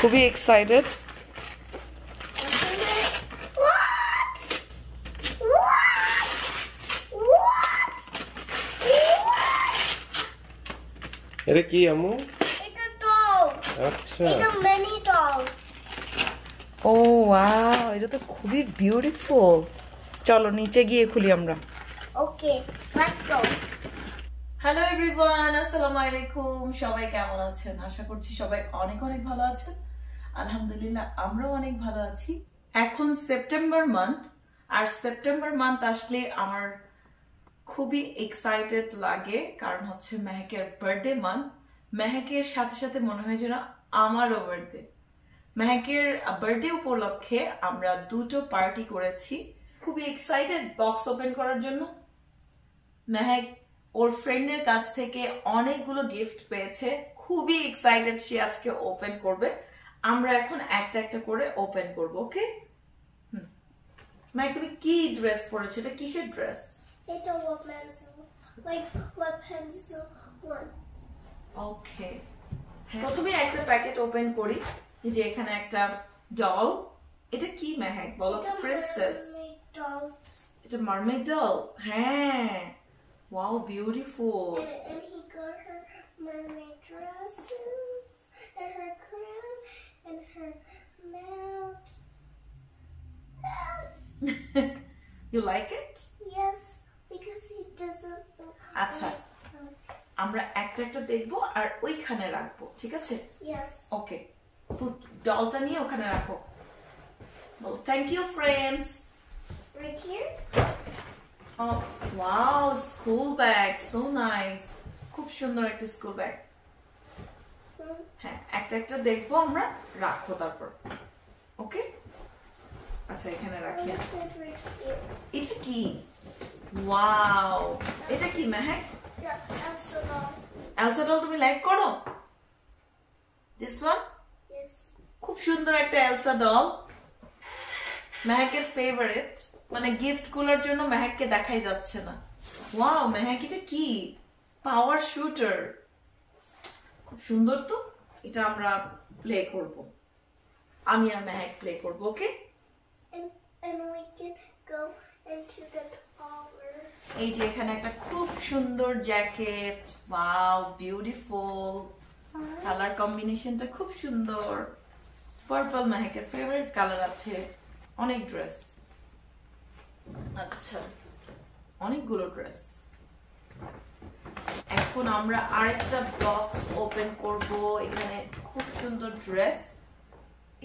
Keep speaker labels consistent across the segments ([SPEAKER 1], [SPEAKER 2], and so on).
[SPEAKER 1] খুবই এক্সাইটেড।
[SPEAKER 2] এটা কি আম্মু?
[SPEAKER 3] এটা ডল।
[SPEAKER 2] আচ্ছা,
[SPEAKER 3] এটা মিনি ডল।
[SPEAKER 1] ও ওয়াও, এটা তো খুবই বিউটিফুল। চলো নিচে গিয়ে খুলি আমরা।
[SPEAKER 3] ওকে, লেটস গো।
[SPEAKER 1] হ্যালো এভরিওয়ান, আসসালামু আলাইকুম। সবাই কেমন আছেন? আশা করছি সবাই অনেক অনেক ভালো আছেন। আলহামদুলিল্লাহ আমরাও অনেক ভালো আছি। এখন সেপ্টেম্বর মান্থ, আর সেপ্টেম্বর মান্থ আসলে আমার খুবই এক্সাইটেড লাগে, কারণ হচ্ছে মেহেকের বার্থডে মান্থ। মেহেকের সাথে সাথে মনে হয় যেন আমারও বার্থডে। মেহেকের বার্থডে উপলক্ষে আমরা দুটো পার্টি করেছি। খুবই এক্সাইটেড বক্স ওপেন করার জন্য। মেহেক ওর ফ্রেন্ডের কাছ থেকে অনেকগুলো গিফট পেয়েছে, খুবই এক্সাইটেড সে আজকে ওপেন করবে। আমরা এখন একটা একটা করে ওপেন করব, ওকে? মেহেক, তুমি কি ড্রেস পরেছো? এটা কিসের ড্রেস?
[SPEAKER 3] এটা Rapunzel, like Rapunzel one.
[SPEAKER 1] ওকে, প্রথমে একটা প্যাকেট ওপেন করি। এই যে এখানে একটা ডল। এটা কি মেহেক বলো?
[SPEAKER 3] এটা
[SPEAKER 1] প্রিন্সেস
[SPEAKER 3] mermaid doll.
[SPEAKER 1] এটা মারমেড ডল। হ্যাঁ, wow beautiful.
[SPEAKER 3] And he got her mermaid dresses, and her crown, and her mouth.
[SPEAKER 1] You like it?
[SPEAKER 3] Yes, because he doesn't.
[SPEAKER 1] আচ্ছা, আমরা একটা একটা দেখবো আর ওইখানে রাখবো, ঠিক আছে?
[SPEAKER 3] Yes.
[SPEAKER 1] ওকে, ডলটা নিয়ে ওখানে রাখো। Thank you friends.
[SPEAKER 3] Right here.
[SPEAKER 1] Oh, wow, school bag, so nice. খুব সুন্দর একটা স্কুল ব্যাগ। হ্যাঁ, একটা একটা দেখবো আমরা, রাখো তারপর। ওকে, আচ্ছা এখানে রাখি।
[SPEAKER 3] And it said right here.
[SPEAKER 1] এটা কি? ওয়াও, এটা কি Mehak?
[SPEAKER 3] The Elsa doll.
[SPEAKER 1] Elsa doll তুমি লাইক করো? This one
[SPEAKER 3] Yes.
[SPEAKER 1] খুব সুন্দর একটা এলসা ডল, মেহেকের ফেভারিট। মানে গিফট গুলোর জন্য মেহেককে দেখাই যাচ্ছে না। ওয়াও মেহেক, এটা কি? পাওয়ার শুটার। খুব সুন্দর তো। এটা আমরা প্লে করব, আমি আর মেহেক প্লে করব, ওকে?
[SPEAKER 3] And we can go into the tower.
[SPEAKER 1] এই যে এখানে একটা খুব সুন্দর জ্যাকেট। ওয়াও বিউটিফুল, কালার কম্বিনেশনটা খুব সুন্দর। পার্পল মেহেকের ফেভারিট কালার আছে। অনেক ড্রেস, আচ্ছা অনেকগুলো ড্রেস। এখন আমরা আরেকটা বক্স ওপেন করব। এখানে খুব সুন্দর ড্রেস,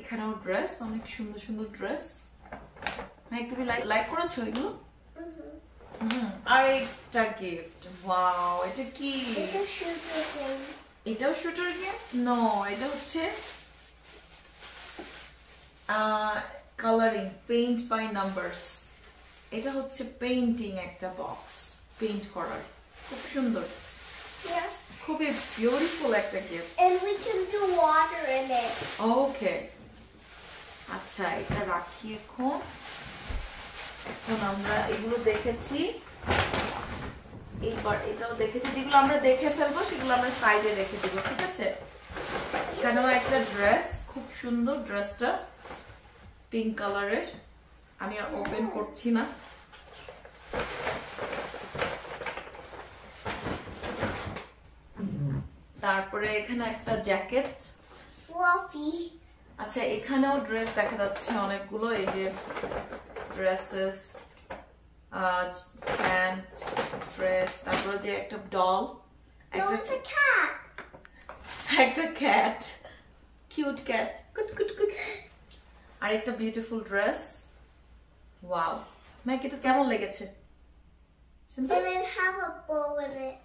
[SPEAKER 1] এখানেও ড্রেস, অনেক সুন্দর সুন্দর ড্রেস। মেহেক তুমি লাইক করেছো এগুলো? আরেকটা গিফট। ওয়াও, এটা কি?
[SPEAKER 3] It's a shooter thing.
[SPEAKER 1] এটাও শুটার গিফট? নো, এটা হচ্ছে কালারিং, পেইন্ট বাই নাম্বারস। এটা হচ্ছে পেইন্টিং একটা বক্স, পেইন্ট করার। খুব সুন্দর,
[SPEAKER 3] Yes.
[SPEAKER 1] খুবই বিউটিফুল একটা gift.
[SPEAKER 3] And we can do water in it.
[SPEAKER 1] ওকে, আচ্ছা এটা রাখি এখন। এখন আমরা এগুলো দেখেছি, এইবার এটাও দেখেছি। যেগুলো আমরা দেখে ফেলবো সেগুলো আমরা সাইডে রেখে দিব, ঠিক আছে? এখানেও একটা ড্রেস, খুব সুন্দর ড্রেসটা, পিঙ্ক কালারের। আমি আর ওপেন করছি না। তারপরে এখানে একটা জ্যাকেট।
[SPEAKER 3] Fluffy.
[SPEAKER 1] আচ্ছা এখানেও ড্রেস দেখা যাচ্ছে অনেকগুলো। এই যে ড্রেসেস, প্যান্ট, ড্রেস, তারপরে যে একটা doll,
[SPEAKER 3] No, it's a cat.
[SPEAKER 1] একটা ক্যাট, কিউট ক্যাট, কুট কুট কুট, আর একটা বিউটিফুল ড্রেস। ওয়াও মেক, এটা কেমন লেগেছে? সুন্দর?
[SPEAKER 3] And it have a bow in it.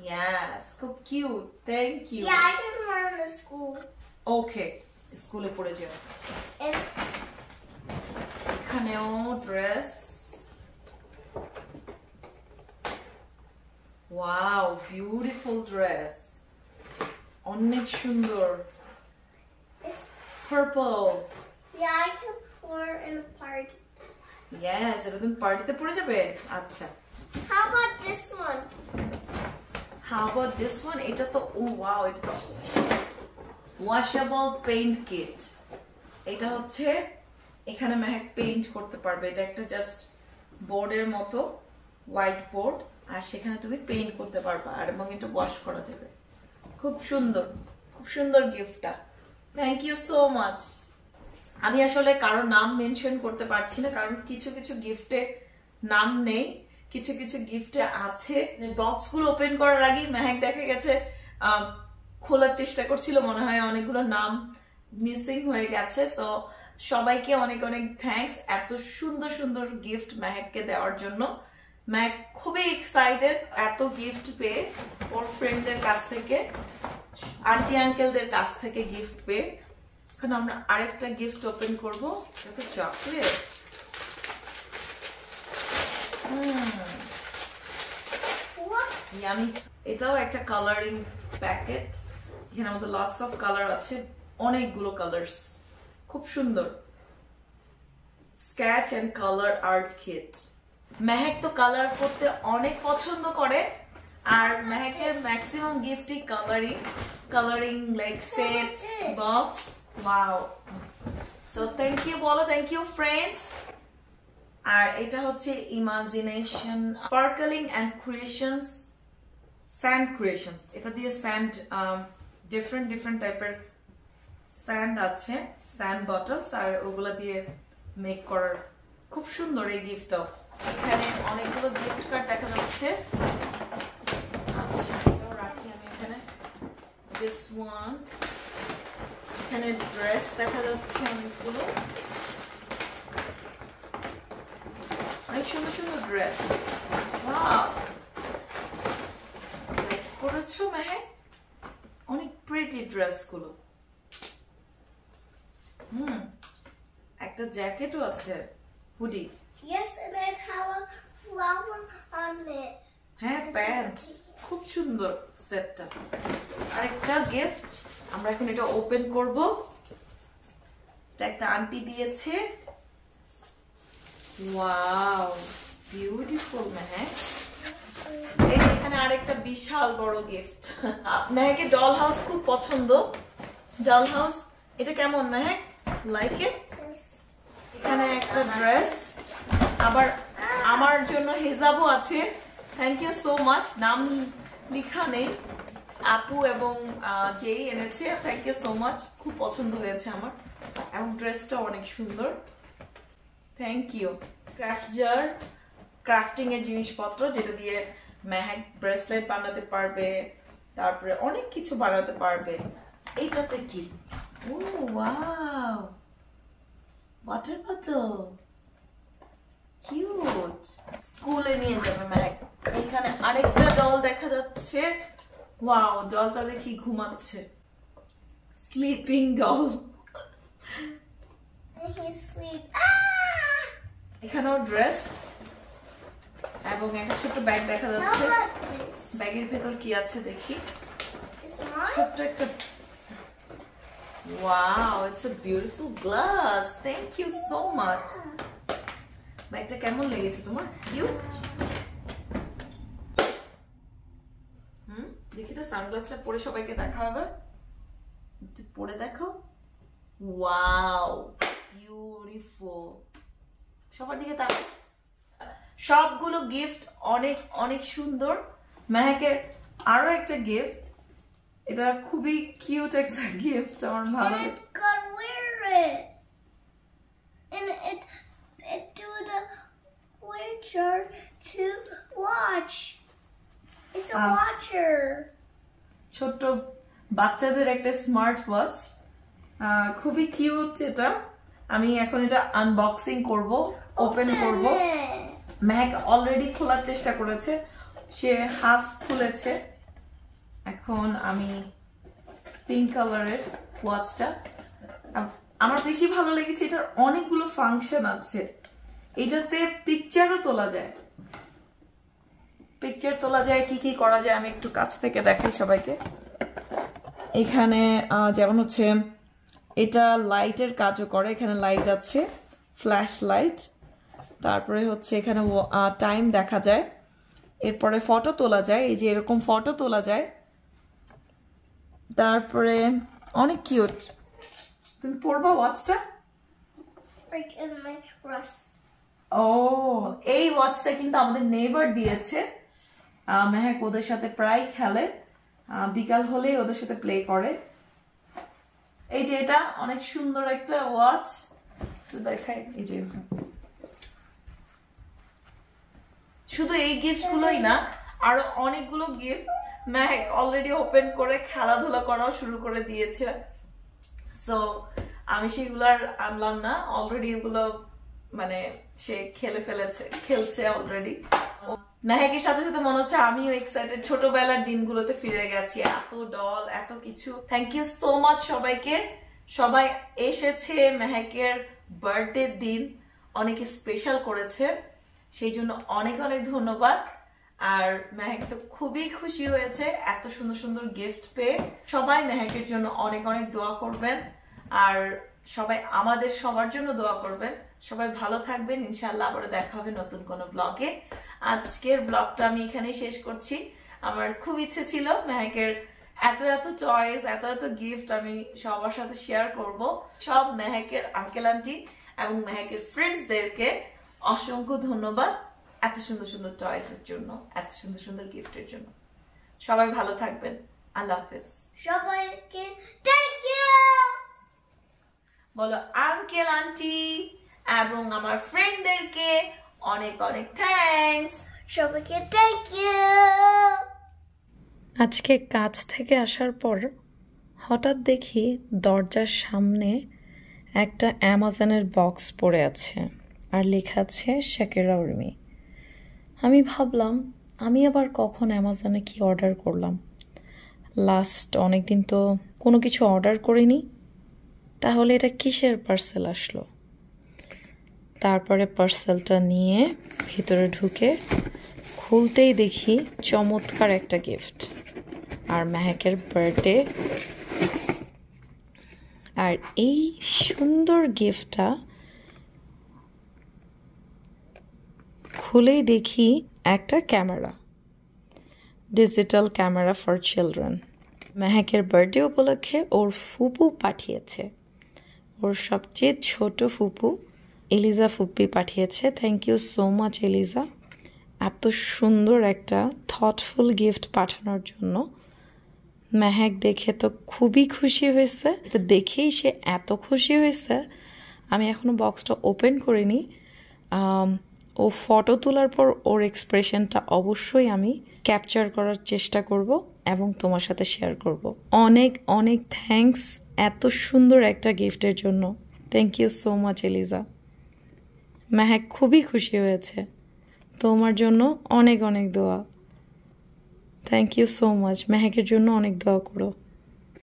[SPEAKER 1] Yes, খুব cute. Thank you.
[SPEAKER 3] Yeah, I can wear it in school.
[SPEAKER 1] Okay, স্কুলে পড়ে যাও।
[SPEAKER 3] And
[SPEAKER 1] এখানেও ড্রেস। ওয়াও বিউটিফুল ড্রেস, অনেক সুন্দর।
[SPEAKER 3] it's,
[SPEAKER 1] purple.
[SPEAKER 3] yeah, I can wear it in a party.
[SPEAKER 1] Yes, এটা তুমি পার্টিতে পড়ে যাবে। আচ্ছা,
[SPEAKER 3] How about this one?
[SPEAKER 1] How about this one? এটা তো, ও ওয়াও, এটা তো ওয়াশেবল পেইন্ট কিট। এটা হচ্ছে এখানে মেহেক পেইন্ট করতে পারবে। এটা একটা জাস্ট বোর্ডের মতো, হোয়াইট বোর্ড, আর সেখানে তুমি পেইন্ট করতে পারবা আর এবং এটা ওয়াশ করা যাবে। খুব সুন্দর, খুব সুন্দর গিফটটা। Thank you so much. আমি আসলে কারো নাম মেনশন করতে পারছি না, কারণ কিছু কিছু গিফটে নাম নেই, কিছু কিছু গিফটে আছে। বক্স গুলো ওপেন করার আগেই মেহেক দেখা গেছে খোলার চেষ্টা করছিল, মনে হয় অনেকগুলো নাম মিসিং হয়ে গেছে। সো সবাইকে অনেক অনেক থ্যাঙ্কস এত সুন্দর সুন্দর গিফট মেহেককে দেওয়ার জন্য। মেহেক খুবই এক্সাইটেড এত গিফট পেয়ে, ওর ফ্রেন্ডদের কাছ থেকে, আন্টি আঙ্কেলদের কাছ থেকে গিফট পেয়ে। এখন আমরা আরেকটা গিফট ওপেন করবো। এটা চকলেট। এটাও একটা কালারিং প্যাকেট। এখানে আমাদের লটস অফ কালার আছে, অনেকগুলো কালার্স, খুব সুন্দর। Sketch and colour art kit. Mehek তো কালার করতে অনেক পছন্দ করে, আর মেহেকের ম্যাক্সিমাম গিফটই colouring like set, box. Wow, so thank you বলো, থ্যাংক ইউ ফ্রেন্ডস। আর এটা হচ্ছে imagination sparkling and creations, sand creations. এটা দিয়ে স্যান্ড, ডিফারেন্ট ডিফারেন্ট টাইপের স্যান্ড আছে, স্যান্ড বটলস, আর ওগুলা দিয়ে মেক করার খুব সুন্দর এই গিফটটাও। এখানে অনেকগুলো গিফট কার্ড দেখা যাচ্ছে। আচ্ছা, এটাও রাখি আমি এখানে। দিস ওয়ান, এখানে ড্রেস দেখা যাচ্ছে অনেকগুলো, অনেক সুন্দর সুন্দর ড্রেস। ওয়াও, লাইক করেছো মেহেক? অনেক প্রিটি ড্রেস গুলো। একটা জ্যাকেটও আছে, hoodie.
[SPEAKER 3] Yes, and it have a flower on it.
[SPEAKER 1] হ্যাঁ, প্যান্ট। খুব সুন্দর সেটটা। আরেকটা গিফট, আমরা এখন এটা ওপেন করব। এটা একটা আন্টি দিয়েছে। Wow, beautiful Mehak. এই যে এখানে আরেকটা বিশাল বড় গিফট। মেহেকের ডল হাউস খুব পছন্দ। ডল হাউস, এটা কেমন মেহেক? Like it? এখানে একটা ড্রেস, আবার আমার জন্য হিজাবও আছে। Thank you so much. নাম লেখা নেই, আপু এবং যেই এনেছে। থ্যাংক ইউ সো মাচ, খুব পছন্দ হয়েছে আমার, এবং ড্রেসটা অনেক সুন্দর। Thank you. Craft jar, crafting এর জিনিসপত্র, যেটা দিয়ে মেহেক ব্রেসলেট বানাতে পারবে, তারপরে অনেক কিছু বানাতে পারবে। এইটাতে কি? ও ওয়াও, ওয়াটার বোতল, কিউট। স্কুলে নিয়ে যাবে মেহেক। এখানে আরেকটা ডল দেখা যাচ্ছে। ওয়াও, ডলটা দেখি ঘুমাচ্ছে, স্লিপিং ডল।
[SPEAKER 3] He sleep.
[SPEAKER 1] এখানেও ড্রেস এবং একটা ছোট্ট ব্যাগ দেখা যাচ্ছে।
[SPEAKER 3] How about this?
[SPEAKER 1] ব্যাগের ভেতর কি আছে দেখি।
[SPEAKER 3] It's mine?
[SPEAKER 1] ছোট্ট একটা, wow, it's a beautiful glass. Thank you so much. ব্যাগটা কেমন লেগেছে তোমার? কিউট। দেখি তো সানগ্লাসটা পরে সবাইকে দেখা হবে। একটু পরে দেখো। Wow, beautiful. সবার দিকে তাকাও। সবগুলো গিফট অনেক অনেক সুন্দর। মেহেকের আরো একটা গিফট, এটা খুবই কিউট একটা গিফট, আমার ভালো
[SPEAKER 3] And
[SPEAKER 1] লাগে।
[SPEAKER 3] it could wear it. And it do the witcher to watch. It's a watcher.
[SPEAKER 1] ছোট্ট বাচ্চাদের একটা স্মার্ট ওয়াচ, খুবই কিউট এটা। আমি এখন এটা আনবক্সিং করব, ওপেন করব।
[SPEAKER 3] it.
[SPEAKER 1] মেহেক অলরেডি খোলার চেষ্টা করেছে, সে হাফ খুলেছে। এখন আমি পিঙ্ক কালারের ওয়াচটা, আমার বেশি ভালো লেগেছে। এটার অনেকগুলো ফাংশন আছে। এটাতে পিকচারও তোলা যায়, পিকচার তোলা যায়, কি কি করা যায় আমি একটু কাছ থেকে দেখাই সবাইকে। এখানে যেমন হচ্ছে এটা লাইটের কাজও করে। এখানে লাইট আছে, ফ্ল্যাশ লাইট। তারপরে হচ্ছে এখানে টাইম দেখা যায়। এরপরে ফটো তোলা যায়, এই যে এরকম ফটো তোলা যায়। তারপরে অনেক কিউট। তুমি পরবা ওয়াচটা?
[SPEAKER 3] Right in my dress.
[SPEAKER 1] ও, এই ওয়াচটা কিন্তু আমাদের নেইবার দিয়েছে। মেহেক ওদের সাথে প্রায় খেলে, বিকাল হলেই ওদের সাথে প্লে করে। এই যে এটা অনেক সুন্দর একটা ওয়াচ, দেখাই। এই যে শুধু এই গিফট গুলোই না, আরো অনেকগুলো গিফট মেহেক অলরেডি ওপেন করে খেলাধুলা করাও শুরু করে দিয়েছে। সো আমি সেগুলো আর আনলাম না, অলরেডি এগুলো মানে সে খেলছে অলরেডি। মেহেকের সাথে সাথে মনে হচ্ছে আমিও এক্সাইটেড, ছোটবেলার দিনগুলোতে ফিরে গেছি। এত ডল, এত কিছু। থ্যাংক ইউ সো মাচ সবাইকে। সবাই এসেছে মেহেকের বার্থডে দিন, অনেকে স্পেশাল করেছে, সেই জন্য অনেক অনেক ধন্যবাদ। আর মেহেক তো খুবই খুশি হয়েছে এত সুন্দর সুন্দর গিফট পেয়ে। সবাই মেহেকের জন্য অনেক অনেক দোয়া করবেন, আর সবাই আমাদের সবার জন্য দোয়া করবেন। সবাই ভালো থাকবেন, ইনশাআল্লাহ আবারও দেখা হবে নতুন কোনো ব্লগে। আজকের ব্লগটা আমি এখানেই শেষ করছি। আমার খুব ইচ্ছে ছিল মেহেকের এত এত চয়েস, এত এত গিফট আমি সবার সাথে শেয়ার করব। সব মেহেকের আঙ্কেল আন্টি এবং মেহেকের ফ্রেন্ডসদেরকে অসংখ্য ধন্যবাদ এত সুন্দর সুন্দর চয়েসের জন্য, এত সুন্দর সুন্দর গিফটের জন্য। সবাই ভালো থাকবেন, আল্লাহ হাফেজ।
[SPEAKER 3] সবাইকে থ্যাংক ইউ
[SPEAKER 1] বলো আঙ্কেল আন্টি এবং আমার ফ্রেন্ডদেরকে অনেক অনেক থ্যাঙ্কস।
[SPEAKER 3] সবাইকে থ্যাংক ইউ।
[SPEAKER 4] আজকে কাজ থেকে আসার পর হঠাৎ দেখি দরজার সামনে একটা অ্যামাজনের বক্স পড়ে আছে আর লেখা আছে শাকিরা উর্মি। আমি ভাবলাম আমি আবার কখন অ্যামাজনে কি অর্ডার করলাম, লাস্ট অনেক দিন তো কোনো কিছু অর্ডার করিনি, তাহলে এটা কিসের পার্সেল আসলো। তারপরে পার্সেলটা নিয়ে ভিতরে ঢুকে খুলতেই দেখি চমৎকার একটা গিফট, আর মেহেকের বার্থডে। আর এই সুন্দর গিফটটা খুলেই দেখি একটা camera, digital camera for children. মেহেকের বার্থডে উপলক্ষে ওর ফুপু পাঠিয়েছে, ওর সবচেয়ে ছোট ফুপু এলিজা ফুপি পাঠিয়েছে। Thank you so much Eliza, এত সুন্দর একটা থটফুল গিফট পাঠানোর জন্য। মেহেক দেখে তো খুবই খুশি হয়েছে, এটা দেখেই সে এত খুশি হয়েছে। আমি এখনো বক্সটা ওপেন করিনি, ও ফটো তোলার পর ওর এক্সপ্রেশনটা অবশ্যই আমি ক্যাপচার করার চেষ্টা করব এবং তোমার সাথে শেয়ার করব। অনেক অনেক থ্যাঙ্কস এত সুন্দর একটা গিফটের জন্য। Thank you so much Eliza. Mehek খুবই খুশি হয়েছে, তোমার জন্য অনেক অনেক দোয়া। Thank you so much. মেহেকের জন্য অনেক দোয়া করো।